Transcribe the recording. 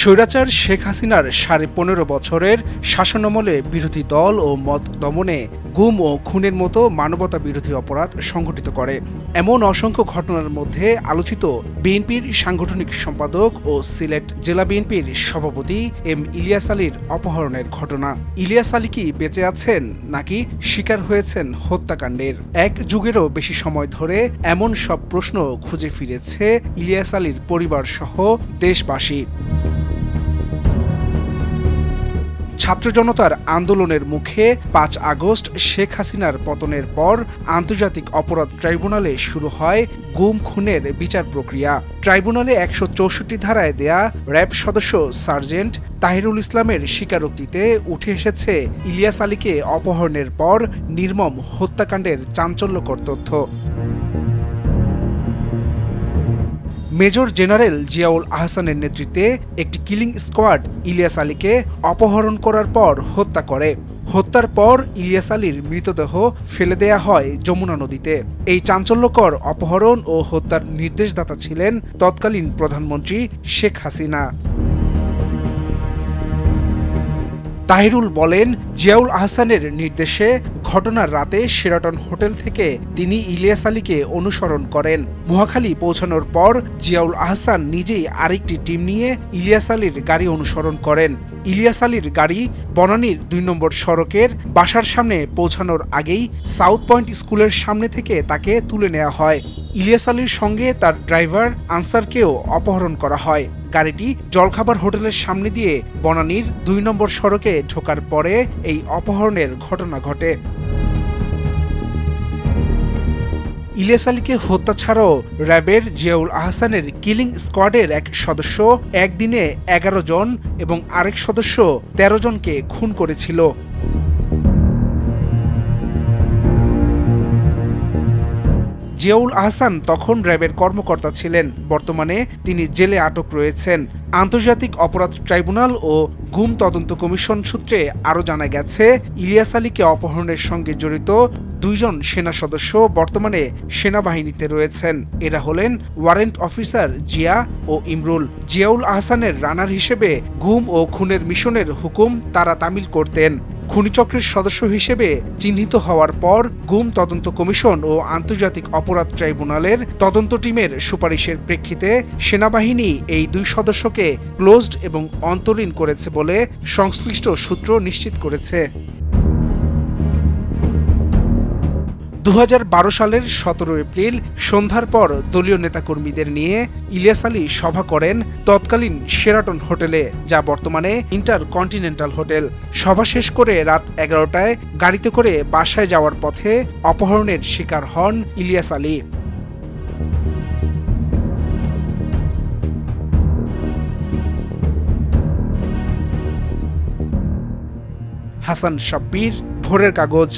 স্বৈরাচার শেখ হাসিনার ১৫.৫ বছরের শাসনামলে বিরোধী দল ও মত দমনে গুম ও খুনের মতো মানবতা বিরোধী অপরাধ সংঘটিত করে। এমন অসংখ্য ঘটনার মধ্যে আলোচিত বিএনপির সাংগঠনিক সম্পাদক ও সিলেট জেলা বিএনপির সভাপতি এম ইলিয়াস আলীর অপহরণের ঘটনা। ইলিয়াস আলী কি বেঁচে আছেন নাকি শিকার হয়েছেন হত্যাকাণ্ডের? এক যুগেরও বেশি সময় ধরে এমন সব প্রশ্ন খুঁজে ফিরেছে ইলিয়াস আলীর পরিবার সহ দেশবাসী। ছাত্র জনতার আন্দোলনের মুখে ৫ আগস্ট শেখ হাসিনার পতনের পর আন্তর্জাতিক অপরাধ ট্রাইব্যুনালে শুরু হয় গুম খুনের বিচার প্রক্রিয়া। ট্রাইব্যুনালে ১৬৪ ধারায় দেয়া র্যাব সদস্য সার্জেন্ট তাহিরুল ইসলামের স্বীকারোক্তিতে উঠে এসেছে ইলিয়াস আলীকে অপহরণের পর নির্মম হত্যাকাণ্ডের চাঞ্চল্যকর তথ্য। মেজর জেনারেল জিয়াউল আহসানের নেতৃত্বে একটি কিলিং স্কোয়াড ইলিয়াস আলীকে অপহরণ করার পর হত্যা করে। হত্যার পর ইলিয়াস আলীর মৃতদেহ ফেলে দেয়া হয় যমুনা নদীতে। এই চাঞ্চল্যকর অপহরণ ও হত্যার নির্দেশদাতা ছিলেন তৎকালীন প্রধানমন্ত্রী শেখ হাসিনা। তাহিরুল বলেন, জিয়াউল আহসানের নির্দেশে ঘটনার রাতে শেরাটন হোটেল থেকে তিনি ইলিয়াস আলীকে অনুসরণ করেন। মহাখালী পৌঁছানোর পর জিয়াউল আহসান নিজেই আরেকটি টিম নিয়ে ইলিয়াস আলীর গাড়ি অনুসরণ করেন। ইলিয়াস আলীর গাড়ি বনানীর ২ নম্বর সড়কের বাসার সামনে পৌঁছানোর আগেই সাউথ পয়েন্ট স্কুলের সামনে থেকে তাকে তুলে নেওয়া হয়। ইলিয়াস আলীর সঙ্গে তার ড্রাইভার আনসারকেও অপহরণ করা হয়। গাড়িটি জলখাবার হোটেলের সামনে দিয়ে বনানীর ২ নম্বর সড়কে ঢোকার পরে এই অপহরণের ঘটনা ঘটে। ইলিয়াস আলীকে হত্যা ছাড়াও র্যাবের জিয়াউল আহসানের কিলিং স্কোয়াডের এক সদস্য একদিনে ১১ জন এবং আরেক সদস্য ১৩ জনকে খুন করেছিল। জিয়াউল আহসান তখন র্যাবের কর্মকর্তা ছিলেন। বর্তমানে তিনি জেলে আটক রয়েছেন। আন্তর্জাতিক অপরাধ ট্রাইব্যুনাল ও গুম তদন্ত কমিশন সূত্রে আরও জানা গেছে, ইলিয়াস আলীকে অপহরণের সঙ্গে জড়িত ২ জন সেনা সদস্য বর্তমানে সেনাবাহিনীতে রয়েছেন। এরা হলেন ওয়ারেন্ট অফিসার জিয়া ও ইমরুল। জিয়াউল আহসানের রানার হিসেবে গুম ও খুনের মিশনের হুকুম তারা তামিল করতেন। খুনিচক্রের সদস্য হিসেবে চিহ্নিত হওয়ার পর গুম তদন্ত কমিশন ও আন্তর্জাতিক অপরাধ ট্রাইব্যুনালের তদন্ত টিমের সুপারিশের প্রেক্ষিতে সেনাবাহিনী এই ২ সদস্যকে ক্লোজড এবং অন্তরীণ করেছে বলে সংশ্লিষ্ট সূত্র নিশ্চিত করেছে। ২০১২ সালের ১৭ এপ্রিল সন্ধ্যার পর দলীয় নেতাকর্মীদের নিয়ে ইলিয়াস আলী সভা করেন তৎকালীন শেরাটন হোটেলে, যা বর্তমানে ইন্টারকন্টিনেন্টাল হোটেল। সভা শেষ করে রাত ১১টায় গাড়িতে করে বাসায় যাওয়ার পথে অপহরণের শিকার হন ইলিয়াস আলী। হাসান শাব্বির, ভোরের কাগজ।